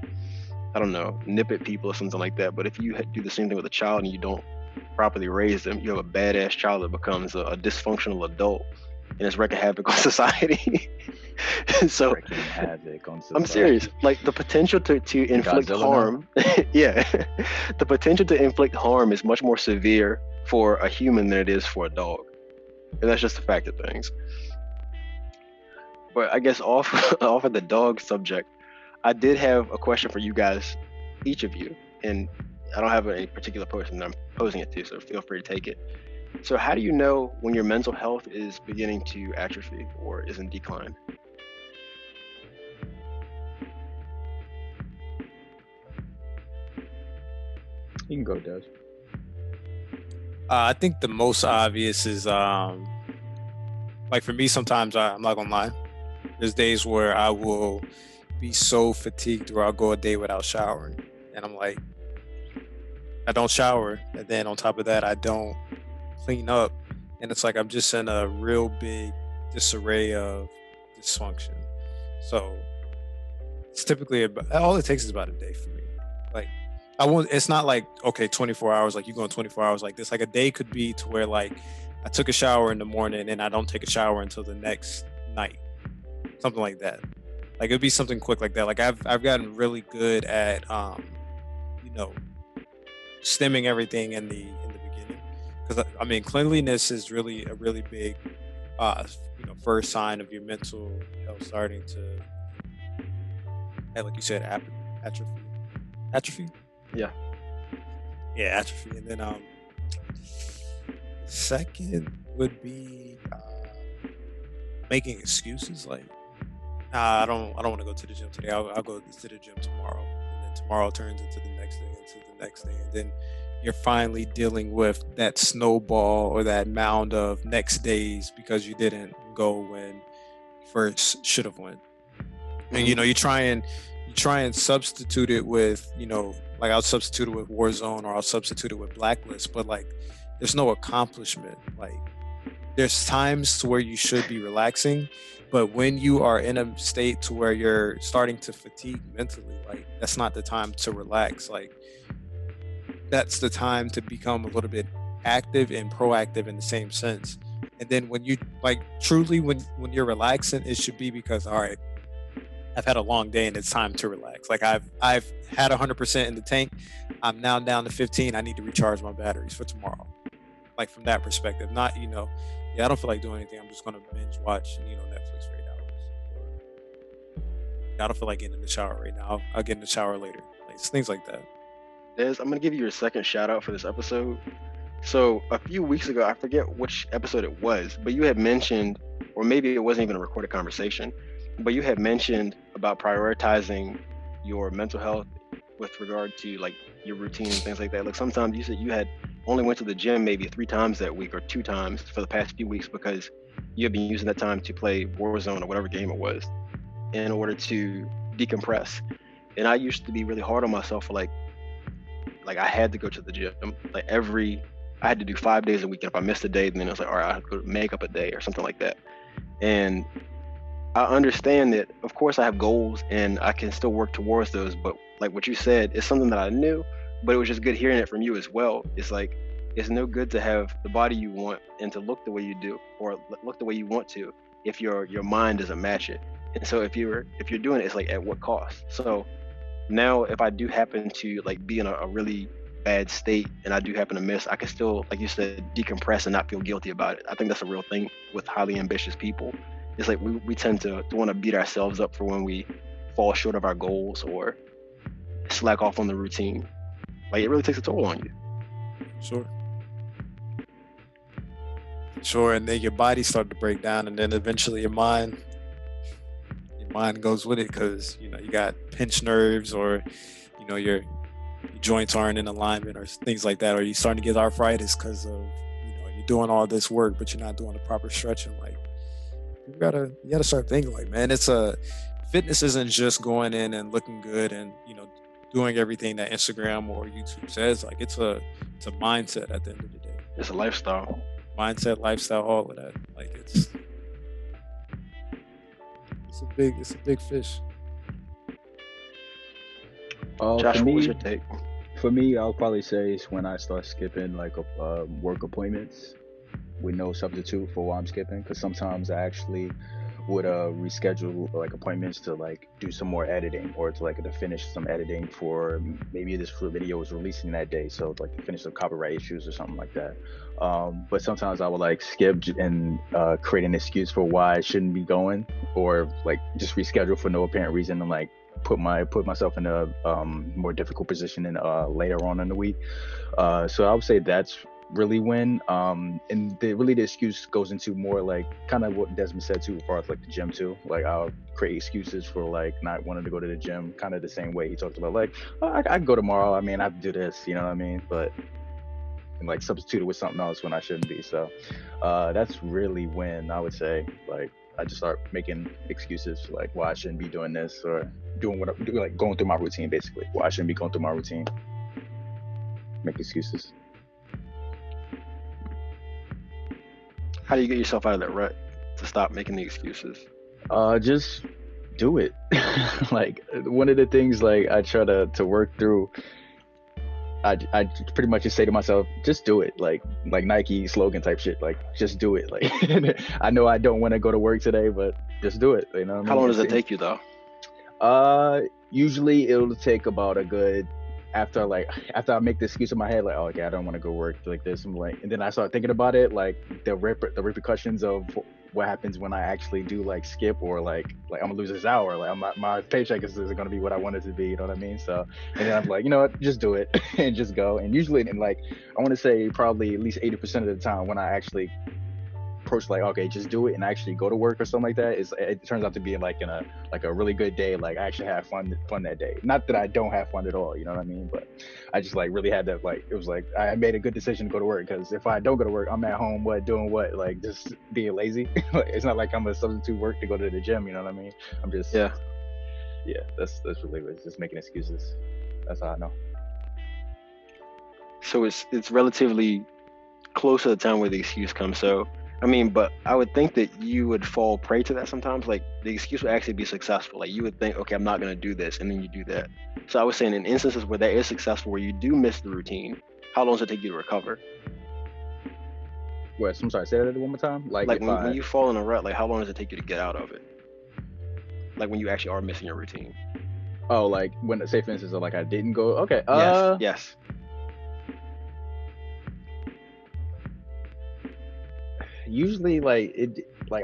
Speaker 3: I don't know, nip at people or something like that. But if you do the same thing with a child and you don't properly raise them, you have a badass child that becomes a dysfunctional adult, and it's wreaking havoc on society. So
Speaker 4: wreaking havoc on society.
Speaker 3: I'm serious. Like, the potential to inflict harm, yeah, the potential to inflict harm is much more severe for a human than it is for a dog. And that's just the fact of things. But I guess off of the dog subject, I did have a question for you guys, each of you, and I don't have any particular person that I'm posing it to, so feel free to take it. So how do you know when your mental health is beginning to atrophy or is in decline?
Speaker 4: You can go, Des.
Speaker 1: I think the most obvious is like for me, sometimes I'm not gonna lie. There's days where I will be so fatigued where I'll go a day without showering, and I'm like, I don't shower, and then on top of that, I don't clean up, and it's like I'm just in a real big disarray of dysfunction. So it's typically all it takes is about a day for me. Like I won't. It's not like okay, 24 hours. Like you going 24 hours like this. Like a day could be to where like I took a shower in the morning and I don't take a shower until the next night, something like that. Like it'd be something quick like that. Like I've gotten really good at you know, stemming everything in the beginning, because I mean cleanliness is really a really big you know, first sign of your mental health starting to, like you said, atrophy, atrophy,
Speaker 3: Yeah.
Speaker 1: yeah, atrophy, and then second would be making excuses like, nah, I don't want to go to the gym today. I'll go to the gym tomorrow, and then tomorrow turns into the next day, into the next day, and then you're finally dealing with that snowball or that mound of next days because you didn't go when you first should have went. And you know, you try and substitute it with, you know, like I'll substitute it with Warzone or I'll substitute it with Blacklist, but like there's no accomplishment. Like there's times to where you should be relaxing, but when you are in a state to where you're starting to fatigue mentally, like that's not the time to relax. Like that's the time to become a little bit active and proactive in the same sense. And then when you like truly when you're relaxing, it should be because all right, I've had a long day and it's time to relax. Like I've had 100% in the tank. I'm now down to 15. I need to recharge my batteries for tomorrow. Like from that perspective, not, you know, yeah, I don't feel like doing anything. I'm just gonna binge watch, you know, Netflix for 8 hours. I don't feel like getting in the shower right now. I'll get in the shower later. Like it's things like that.
Speaker 3: Des, I'm gonna give you your second shout out for this episode. So a few weeks ago, I forget which episode it was, but you had mentioned, or maybe it wasn't even a recorded conversation, but you had mentioned about prioritizing your mental health with regard to like your routine and things like that. Like sometimes you said you had only went to the gym maybe 3 times that week or 2 times for the past few weeks because you had been using that time to play Warzone or whatever game it was in order to decompress. And I used to be really hard on myself for like I had to go to the gym like I had to do 5 days a week, and if I missed a day, then it was like, all right, I have to make up a day or something like that. And I understand that, of course, I have goals and I can still work towards those. But like what you said, it's something that I knew, but it was just good hearing it from you as well. It's like, it's no good to have the body you want and to look the way you do or look the way you want to if your mind doesn't match it. And so if you're doing it, it's like at what cost? So now if I do happen to like be in a really bad state and I do happen to miss, I can still, like you said, decompress and not feel guilty about it. I think that's a real thing with highly ambitious people. It's like we tend to want to beat ourselves up for when we fall short of our goals or slack off on the routine. Like it really takes a toll on you.
Speaker 1: Sure, and then your body started to break down, and then eventually your mind goes with it because you know you got pinched nerves, or you know your joints aren't in alignment, or things like that, or you're starting to get arthritis because of, you know, you're doing all this work but you're not doing the proper stretching. Like you gotta start thinking like, man, fitness isn't just going in and looking good and, you know, doing everything that Instagram or YouTube says. Like it's a mindset at the end of the day.
Speaker 3: It's a lifestyle.
Speaker 1: Mindset, lifestyle, all of that. Like it's a big fish.
Speaker 3: Josh,
Speaker 4: For
Speaker 3: what was
Speaker 4: me,
Speaker 3: your take?
Speaker 4: for me, I'll probably say it's when I start skipping like work appointments with no substitute for what I'm skipping. Because sometimes I actually would reschedule like appointments to like do some more editing or to like to finish some editing for maybe this video was releasing that day, so like to finish some copyright issues or something like that. But sometimes I would like skip and create an excuse for why I shouldn't be going, or like just reschedule for no apparent reason and like put myself in a more difficult position in later on in the week. So I would say that's really when and the excuse goes into more like kind of what Desmond said too, as far as like the gym too. Like I'll create excuses for like not wanting to go to the gym, kind of the same way he talked about like, oh, I can go tomorrow, I mean I have to do this, you know what I mean, but and like substitute it with something else when I shouldn't be. So that's really when I would say like I just start making excuses like why I shouldn't be doing this or doing what I'm doing, like going through my routine, basically why I shouldn't be going through my routine. Make excuses.
Speaker 3: How do you get yourself out of that rut to stop making the excuses?
Speaker 4: Just do it. Like one of the things like I try to work through, I pretty much just say to myself, just do it. Like Nike slogan type shit. Like just do it. Like I know I don't want to go to work today, but just do it. You know what I mean?
Speaker 3: How long does it take you though?
Speaker 4: Usually it'll take about a good after I make the excuse in my head, like, oh, okay, I don't want to go work like this. I'm like, and then I start thinking about it, like the repercussions of what happens when I actually do like skip or like I'm gonna lose this hour. Like my paycheck isn't gonna be what I want it to be. You know what I mean? So, and then I'm like, you know what, just do it and just go. And usually, and like I want to say probably at least 80% of the time when I actually approach like, okay, just do it and actually go to work or something like that, it turns out to be like a really good day. Like I actually have fun that day. Not that I don't have fun at all, you know what I mean? But I just like really had that, like it was like I made a good decision to go to work, because if I don't go to work, I'm at home doing what, like just being lazy. It's not like I'm a substitute work to go to the gym, you know what I mean? I'm just yeah, that's really what it's just making excuses. That's how I know.
Speaker 3: So it's relatively close to the time where the excuse comes. So I mean, but I would think that you would fall prey to that sometimes. Like the excuse would actually be successful. Like you would think, okay, I'm not going to do this, and then you do that. So I was saying in instances where that is successful, where you do miss the routine, how long does it take you to recover?
Speaker 4: Wait, I'm sorry, say that one more time. Like
Speaker 3: when you fall in a rut, like how long does it take you to get out of it? Like when you actually are missing your routine.
Speaker 4: Oh, like when, say for instance, like I didn't go. Okay.
Speaker 3: Yes.
Speaker 4: Usually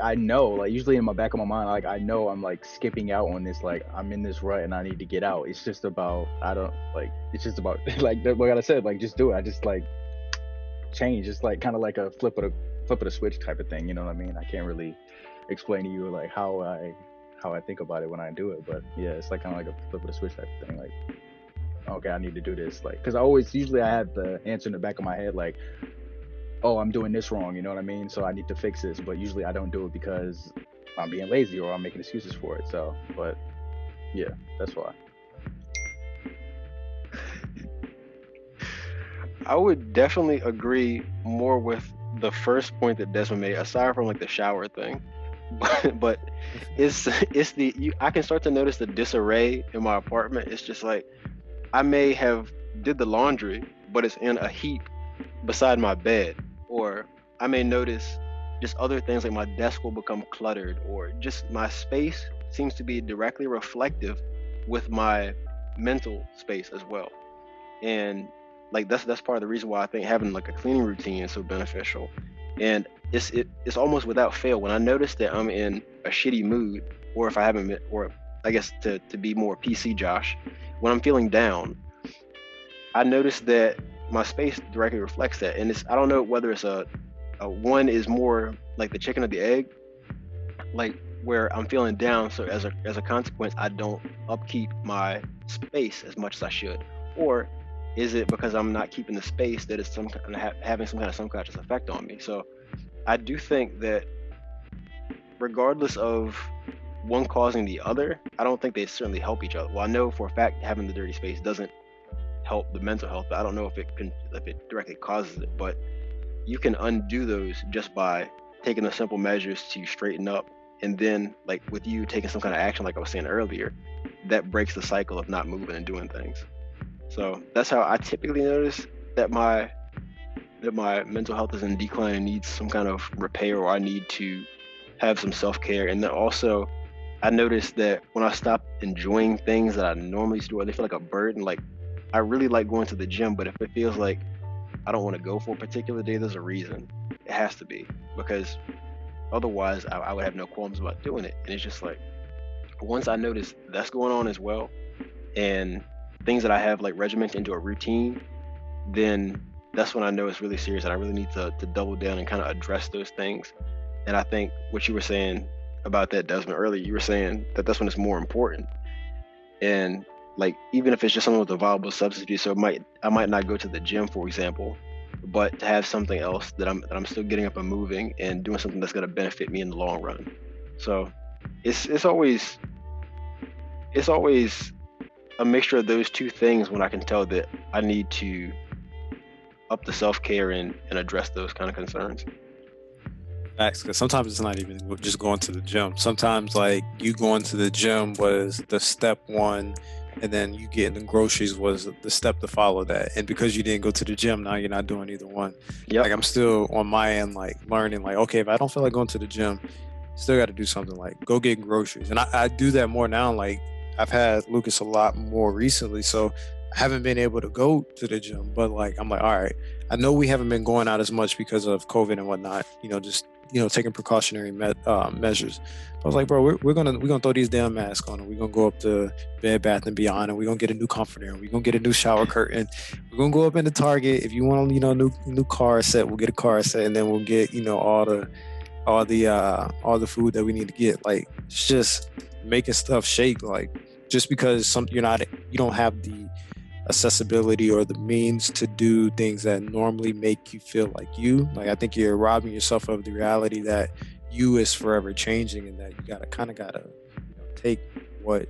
Speaker 4: I know, like usually in my back of my mind, like I know I'm like skipping out on this, like I'm in this rut and I need to get out. It's just about it's just about like what I said, like just do it. I just like change. It's like kind of like a flip of the switch type of thing, you know what I mean? I can't really explain to you like how I think about it when I do it, but yeah, it's like kind of like a flip of the switch type of thing. Like, okay, I need to do this, like because usually I have the answer in the back of my head, like, oh, I'm doing this wrong, you know what I mean? So I need to fix this, but usually I don't do it because I'm being lazy or I'm making excuses for it. So, but yeah, that's why.
Speaker 3: I would definitely agree more with the first point that Desmond made, aside from like the shower thing. But I can start to notice the disarray in my apartment. It's just like I may have did the laundry, but it's in a heap beside my bed. Or I may notice just other things, like my desk will become cluttered, or just my space seems to be directly reflective with my mental space as well. And like that's part of the reason why I think having like a cleaning routine is so beneficial. And it's almost without fail, when I notice that I'm in a shitty mood, or if I haven't been, or I guess to be more PC Josh, when I'm feeling down, I notice that my space directly reflects that. And I don't know whether it's a one is more like the chicken or the egg, like where I'm feeling down, so as a consequence I don't upkeep my space as much as I should, or is it because I'm not keeping the space that it's having some kind of subconscious effect on me? So I do think that regardless of one causing the other, I don't think they certainly help each other. Well, I know for a fact having the dirty space doesn't help the mental health, but I don't know if it directly causes it. But you can undo those just by taking the simple measures to straighten up, and then like with you taking some kind of action, like I was saying earlier, that breaks the cycle of not moving and doing things. So that's how I typically notice that my mental health is in decline and needs some kind of repair, or I need to have some self-care. And then also I noticed that when I stop enjoying things that I normally do, or they feel like a burden, like I really like going to the gym, but if it feels like I don't want to go for a particular day, there's a reason. It has to be, because otherwise I would have no qualms about doing it. And it's just like, once I notice that's going on as well, and things that I have like regimented into a routine, then that's when I know it's really serious and I really need to double down and kind of address those things. And I think what you were saying about that, Desmond, earlier, you were saying that that's when it's more important. And like, even if it's just something with a viable substitute, so I might not go to the gym, for example, but to have something else that I'm still getting up and moving and doing something that's going to benefit me in the long run. So it's always a mixture of those two things when I can tell that I need to up the self-care and address those kind of concerns.
Speaker 1: Facts, because sometimes it's not even just going to the gym. Sometimes like you going to the gym was the step one, and then you getting the groceries was the step to follow that. And because you didn't go to the gym, now you're not doing either one.
Speaker 3: Yep.
Speaker 1: Like I'm still on my end, like learning, like, okay, if I don't feel like going to the gym, still got to do something, like go get groceries. And I do that more now. Like I've had Lucas a lot more recently, so I haven't been able to go to the gym, but like I'm like, all right, I know we haven't been going out as much because of COVID and whatnot, just taking precautionary measures. I was like, bro, we're gonna throw these damn masks on, and we're gonna go up to Bed Bath and Beyond, and we're gonna get a new comforter, and we're gonna get a new shower curtain. We're gonna go up into Target. If you want new car set, we'll get a car set, and then we'll get all the food that we need to get. Like it's just making stuff shake. Like just because you don't have the accessibility or the means to do things that normally make you feel like you. Like I think you're robbing yourself of the reality that you is forever changing, and that you gotta take what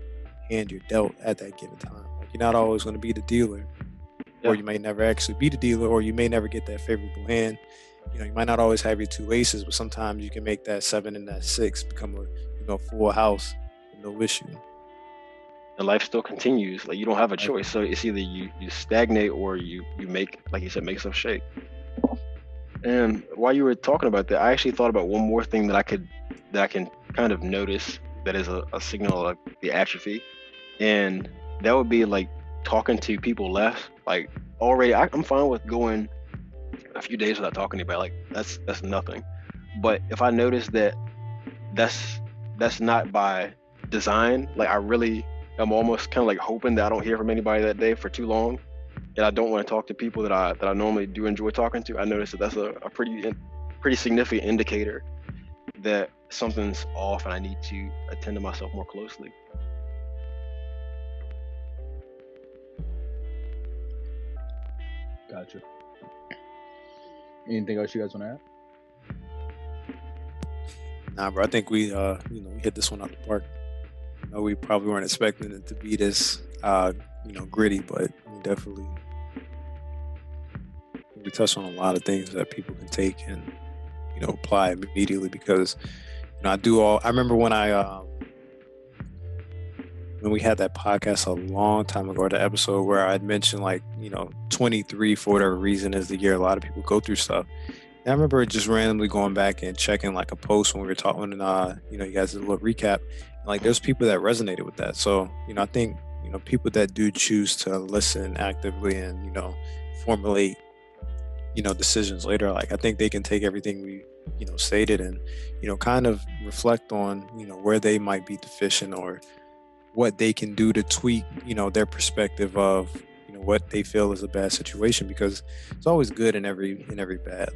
Speaker 1: hand you're dealt at that given time. Like you're not always going to be the dealer, or you may never actually be the dealer, or you may never get that favorable hand. You might not always have your two aces, but sometimes you can make that 7 and that 6 become a full house with no issue.
Speaker 3: And life still continues. Like you don't have a choice. So it's either you stagnate or you make, like you said, make stuff shake. And while you were talking about that, I actually thought about one more thing that I can kind of notice that is a signal of the atrophy. And that would be like talking to people less. Like already I'm fine with going a few days without talking to anybody. Like that's nothing. But if I notice that that's not by design, like I'm almost kind of like hoping that I don't hear from anybody that day for too long, and I don't want to talk to people that I normally do enjoy talking to. I notice that that's a pretty significant indicator that something's off and I need to attend to myself more closely.
Speaker 4: Gotcha. Anything else you guys want to add?
Speaker 1: Nah, bro. I think we we hit this one out the park. We probably weren't expecting it to be this gritty, but we touched on a lot of things that people can take and apply immediately. Because I remember when when we had that podcast a long time ago, the episode where I'd mentioned 23 for whatever reason is the year a lot of people go through stuff. And I remember just randomly going back and checking like a post when we were talking, you guys did a little recap. And there's people that resonated with that. So, I think, people that do choose to listen actively and, formulate, decisions later, I think they can take everything we, stated and, kind of reflect on, where they might be deficient or what they can do to tweak, their perspective of, what they feel is a bad situation, because it's always good in every bad.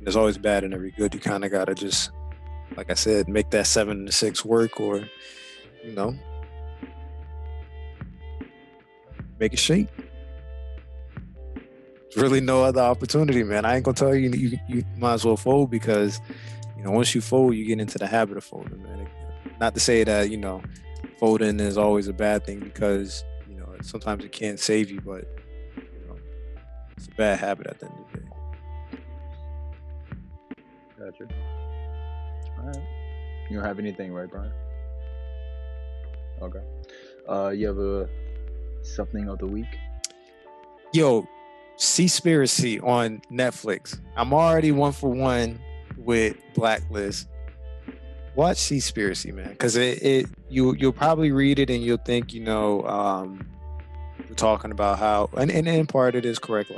Speaker 1: There's always bad in every good. You kind of got to just, like I said, make that 7 and 6 work, or, make it shake. There's really no other opportunity, man. I ain't gonna tell you, you might as well fold, because, once you fold, you get into the habit of folding, man. Not to say that, folding is always a bad thing, because, sometimes it can save you, but, it's a bad habit at the end of the day.
Speaker 4: Gotcha. All right. You don't have anything, right, Bryan? Okay. You have a something of the week?
Speaker 1: Yo, Seaspiracy on Netflix. I'm already 1 for 1 with Blacklist. Watch Seaspiracy, man, because you'll probably read it and you'll think, we're talking about how, and in part it is correct.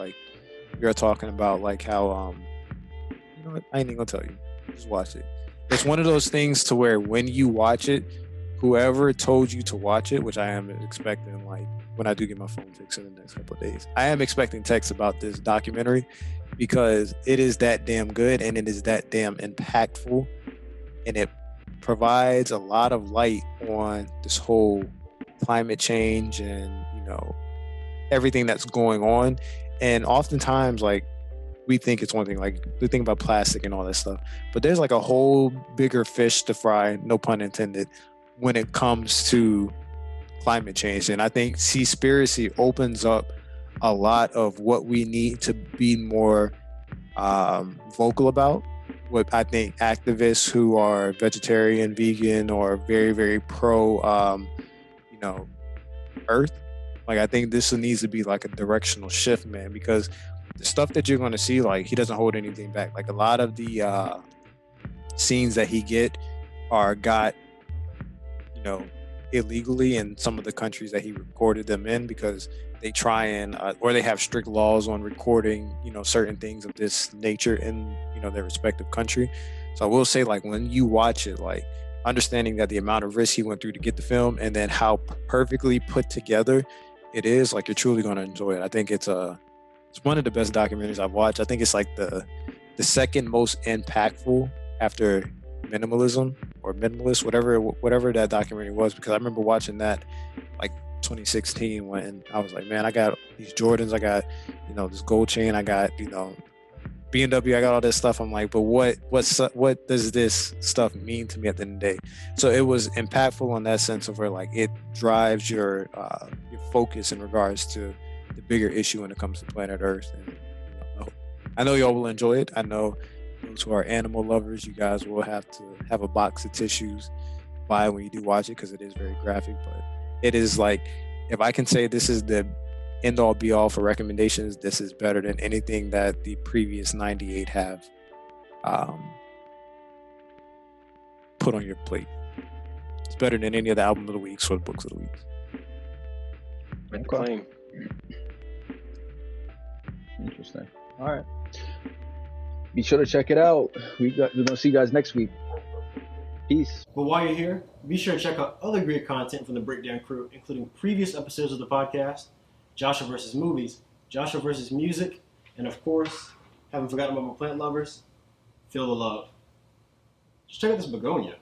Speaker 1: You're talking about how, what? I ain't even gonna tell you. Just watch it. It's one of those things to where when you watch it, whoever told you to watch it, which I am expecting, when I do get my phone fixed in the next couple of days, I am expecting texts about this documentary, because it is that damn good and it is that damn impactful, and it provides a lot of light on this whole climate change and everything that's going on. And oftentimes we think it's one thing, we think about plastic and all that stuff, but there's a whole bigger fish to fry, no pun intended, when it comes to climate change. And I think Seaspiracy opens up a lot of what we need to be more vocal about, what I think activists who are vegetarian, vegan, or very, very pro, you know, Earth. Like, I think this needs to be like a directional shift, man, because the stuff that you're going to see, like, he doesn't hold anything back. Like, a lot of the scenes that he got, you know, illegally in some of the countries that he recorded them in, because they try and or they have strict laws on recording, you know, certain things of this nature in, you know, their respective country. So I will say, like, when you watch it, like, understanding that the amount of risk he went through to get the film, and then how perfectly put together it is, like, you're truly going to enjoy it. I think it's one of the best documentaries I've watched. I think it's like the second most impactful after minimalism or minimalist, whatever that documentary was, because I remember watching that like 2016 when I was like, man, I got these Jordans, I got, you know, this gold chain, I got, you know, BMW, I got all this stuff. I'm like, but what does this stuff mean to me at the end of the day? So it was impactful in that sense of where, like, it drives your focus in regards to the bigger issue when it comes to planet Earth. And, you know, I know y'all will enjoy it. I know those who are animal lovers, you guys will have to have a box of tissues by when you do watch it, because it is very graphic. But it is like, if I can say this is the end all be all for recommendations, this is better than anything that the previous 98 have put on your plate. It's better than any of the album of the weeks or the books of the weeks.
Speaker 3: Make the claim.
Speaker 4: Interesting. All right. Be sure to check it out. We're gonna see you guys next week. Peace.
Speaker 2: But while you're here, be sure to check out other great content from the Breakdown crew, including previous episodes of the podcast, Joshua versus movies, Joshua versus music, and of course, haven't forgotten about my plant lovers, feel the love. Just check out this begonia.